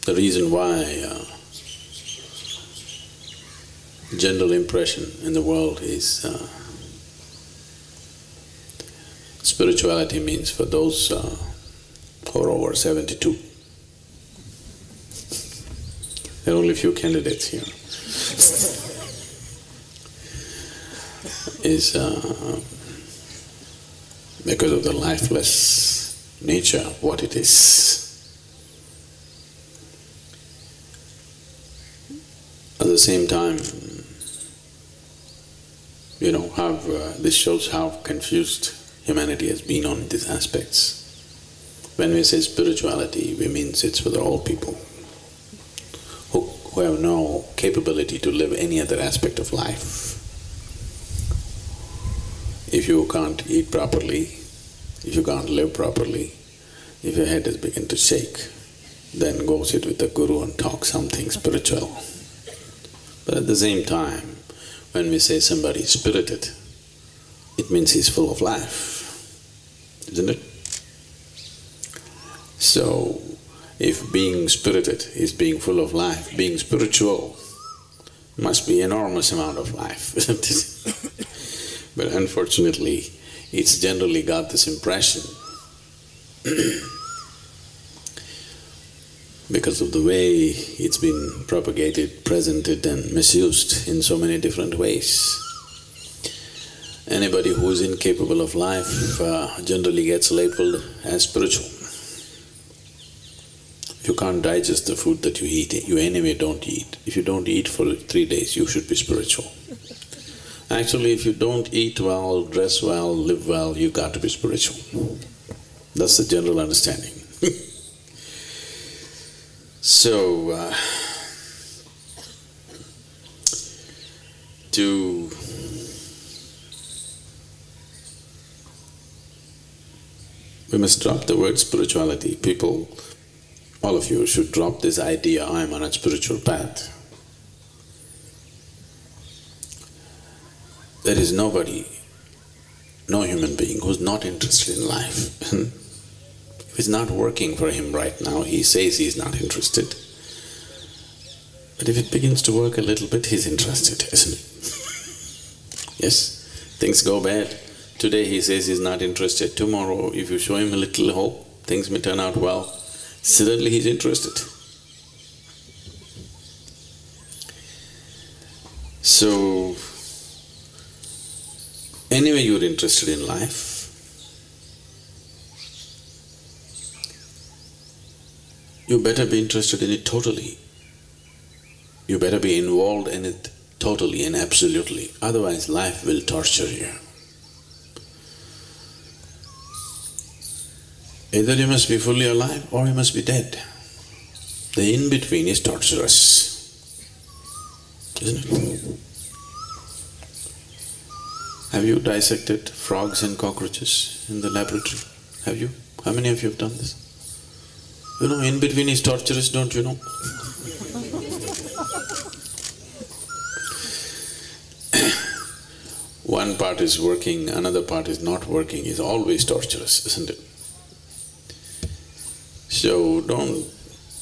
The reason why general impression in the world is spirituality means for those who are over 72. There are only few candidates here. Is because of the lifeless nature of what it is. At the same time, this shows how confused humanity has been on these aspects. When we say spirituality, we mean it's for all people who have no capability to live any other aspect of life. If you can't eat properly, if you can't live properly, if your head has begun to shake, then go sit with the guru and talk something spiritual. But at the same time, when we say somebody is spirited, it means he's full of life, isn't it? So, if being spirited is being full of life, being spiritual must be enormous amount of life, isn't it? But unfortunately, it's generally got this impression because of the way it's been propagated, presented and misused in so many different ways. Anybody who is incapable of life generally gets labeled as spiritual. If you can't digest the food that you eat, you anyway don't eat. If you don't eat for 3 days, you should be spiritual. Actually, if you don't eat well, dress well, live well, you got to be spiritual. That's the general understanding. So, we must drop the word spirituality. People, all of you should drop this idea, I'm on a spiritual path. There is nobody, no human being who's not interested in life. If it's not working for him right now, he says he's not interested. But if it begins to work a little bit, he's interested, isn't it? Yes, things go bad. Today he says he's not interested. Tomorrow, if you show him a little hope, things may turn out well. Suddenly he's interested. So, anyway you're interested in life, you better be interested in it totally. You better be involved in it totally and absolutely, otherwise life will torture you. Either you must be fully alive or you must be dead. The in-between is torturous, isn't it? Have you dissected frogs and cockroaches in the laboratory? Have you? How many of you have done this? You know, in between is torturous, don't you know? One part is working, another part is not working, is always torturous, isn't it? So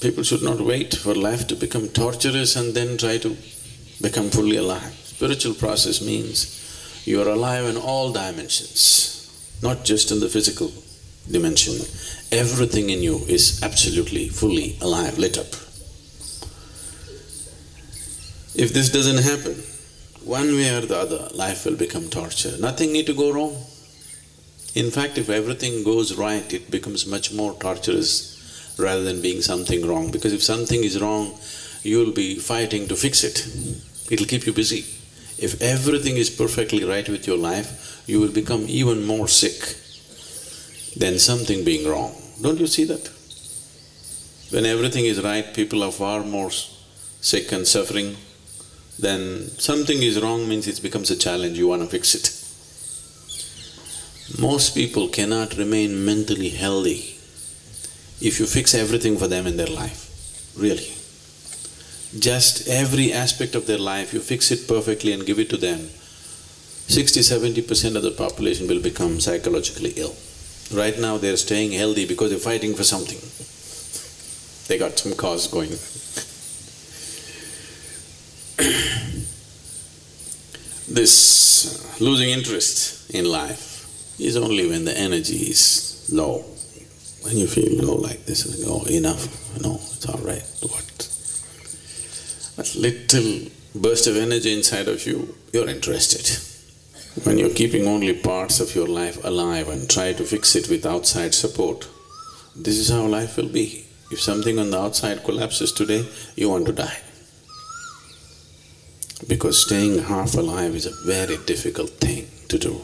people should not wait for life to become torturous and then try to become fully alive. Spiritual process means you are alive in all dimensions, not just in the physical dimension. Everything in you is absolutely, fully alive, lit up. If this doesn't happen, one way or the other, life will become torture. Nothing need to go wrong. In fact, if everything goes right, it becomes much more torturous rather than being something wrong. Because if something is wrong, you'll be fighting to fix it. It'll keep you busy. If everything is perfectly right with your life, you will become even more sick than something being wrong. Don't you see that? When everything is right, people are far more sick and suffering. Then something is wrong means it becomes a challenge, you want to fix it. Most people cannot remain mentally healthy if you fix everything for them in their life, really. Just every aspect of their life, you fix it perfectly and give it to them, 60–70% of the population will become psychologically ill. Right now they're staying healthy because they're fighting for something. They got some cause going. This losing interest in life is only when the energy is low. When you feel low like this, oh, enough, no, it's all right, what? That little burst of energy inside of you, you're interested. When you're keeping only parts of your life alive and try to fix it with outside support, this is how life will be. If something on the outside collapses today, you want to die. Because staying half alive is a very difficult thing to do.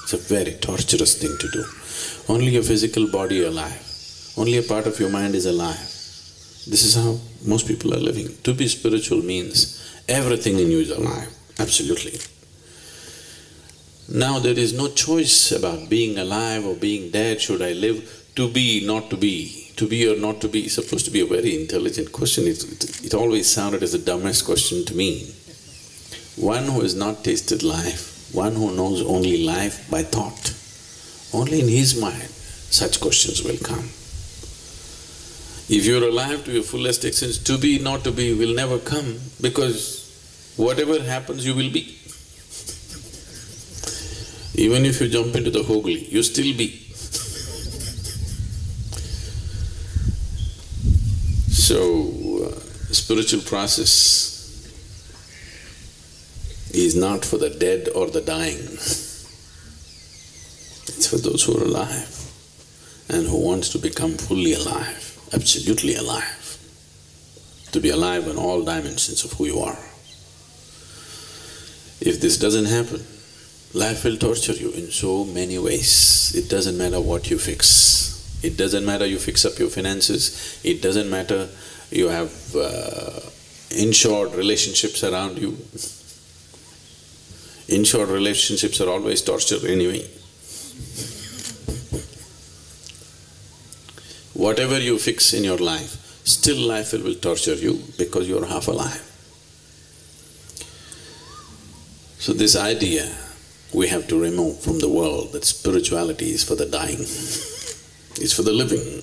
It's a very torturous thing to do. Only your physical body is alive. Only a part of your mind is alive. This is how most people are living. To be spiritual means everything in you is alive, absolutely. Now there is no choice about being alive or being dead, should I live, to be, not to be. To be or not to be is supposed to be a very intelligent question. It always sounded as the dumbest question to me. One who has not tasted life, one who knows only life by thought, only in his mind such questions will come. If you're alive to your fullest extent, to be, not to be will never come, because whatever happens you will be. Even if you jump into the Hogli, you still be. So, spiritual process is not for the dead or the dying. It's for those who are alive and who wants to become fully alive, absolutely alive, to be alive in all dimensions of who you are. If this doesn't happen, life will torture you in so many ways. It doesn't matter what you fix. It doesn't matter you fix up your finances, it doesn't matter you have insured relationships around you. Insured relationships are always torture anyway. Whatever you fix in your life, still life will torture you because you're half alive. So this idea we have to remove from the world that spirituality is for the dying, it's for the living.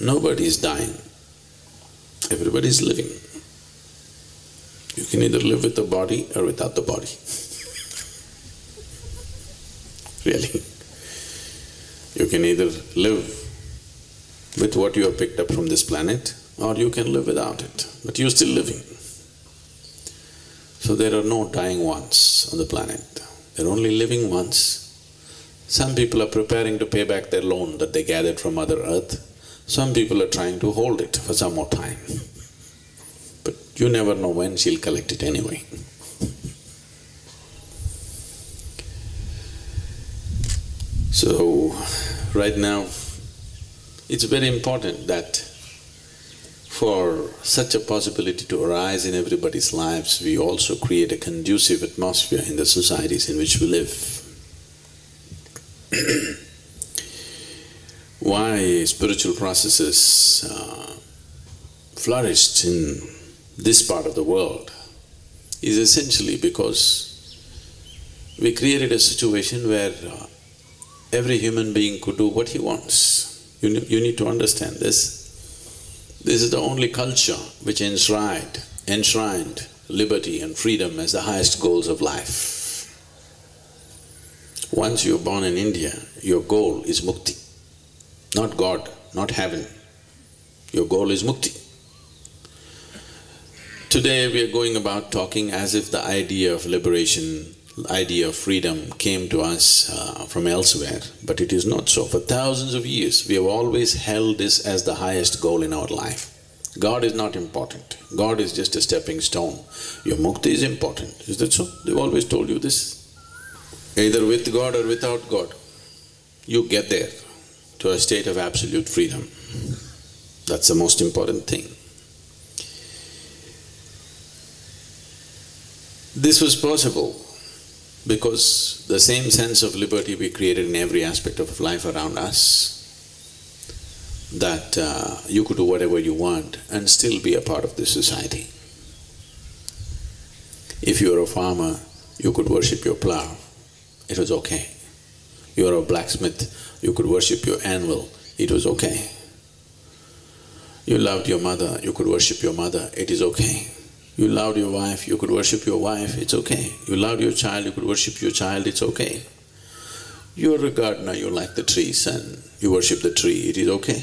Nobody is dying, everybody is living. You can either live with the body or without the body. Really. You can either live with what you have picked up from this planet, or you can live without it, but you're still living. So there are no dying ones on the planet, there are only living ones. Some people are preparing to pay back their loan that they gathered from Mother Earth, some people are trying to hold it for some more time. But you never know when she'll collect it anyway. So, right now, it's very important that for such a possibility to arise in everybody's lives, we also create a conducive atmosphere in the societies in which we live. Why spiritual processes flourished in this part of the world is essentially because we created a situation where every human being could do what he wants. You need to understand this. This is the only culture which enshrined liberty and freedom as the highest goals of life. Once you're born in India, your goal is mukti. Not God, not heaven. Your goal is mukti. Today we are going about talking as if the idea of liberation, idea of freedom came to us from elsewhere, but it is not so. For thousands of years, we have always held this as the highest goal in our life. God is not important. God is just a stepping stone. Your mukti is important. Is that so? They've always told you this. Either with God or without God, you get there to a state of absolute freedom. That's the most important thing. This was possible because the same sense of liberty we created in every aspect of life around us, that you could do whatever you want and still be a part of this society. If you were a farmer, you could worship your plough, it was okay. You were a blacksmith, you could worship your anvil, it was okay. You loved your mother, you could worship your mother, it is okay. You loved your wife, you could worship your wife, it's okay. You loved your child, you could worship your child, it's okay. You're a gardener, you like the trees and you worship the tree, it is okay.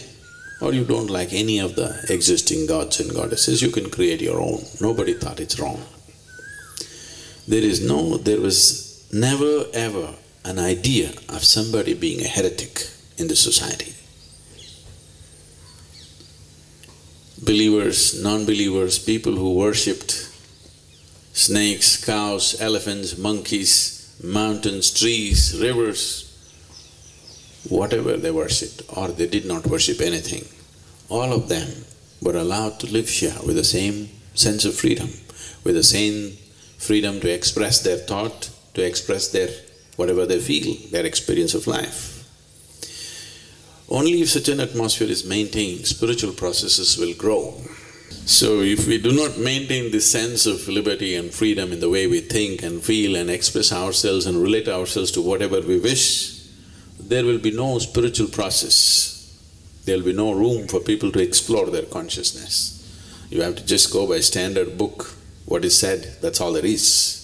Or you don't like any of the existing gods and goddesses, you can create your own. Nobody thought it's wrong. There was never ever an idea of somebody being a heretic in the society. Believers, non-believers, people who worshipped snakes, cows, elephants, monkeys, mountains, trees, rivers, whatever they worshipped, or they did not worship anything, all of them were allowed to live here with the same sense of freedom, with the same freedom to express their thought, to express their whatever they feel, their experience of life. Only if such an atmosphere is maintained, spiritual processes will grow. So if we do not maintain this sense of liberty and freedom in the way we think and feel and express ourselves and relate ourselves to whatever we wish, there will be no spiritual process. There will be no room for people to explore their consciousness. You have to just go by standard book, what is said, that's all there is.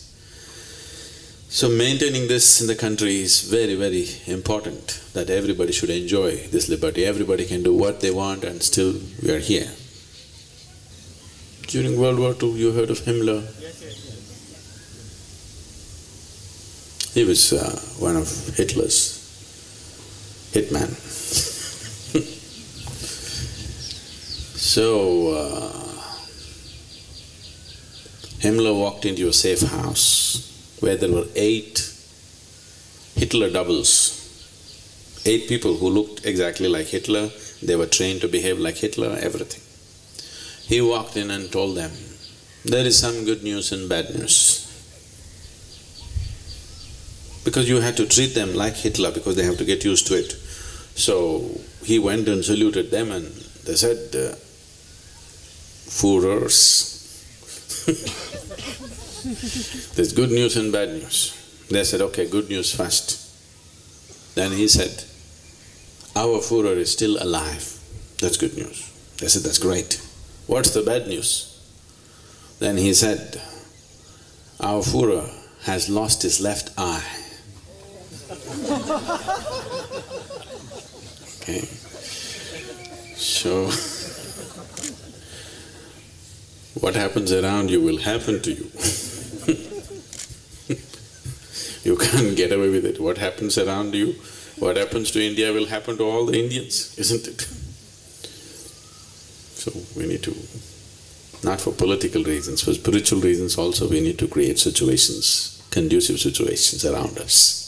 So maintaining this in the country is very, very important, that everybody should enjoy this liberty. Everybody can do what they want and still we are here. During World War II, you heard of Himmler? Yes, yes. He was one of Hitler's hitman. So, Himmler walked into a safe house where there were 8 Hitler doubles. 8 people who looked exactly like Hitler, they were trained to behave like Hitler, everything. He walked in and told them, there is some good news and bad news. Because you had to treat them like Hitler because they have to get used to it. So he went and saluted them and they said, Führers. There's good news and bad news. They said, okay, good news first. Then he said, our Führer is still alive. That's good news. They said, that's great. What's the bad news? Then he said, our Führer has lost his left eye. Okay. So, what happens around you will happen to you. You can't get away with it. What happens around you, what happens to India will happen to all the Indians, isn't it? So we need to, not for political reasons, for spiritual reasons also we need to create situations, conducive situations around us.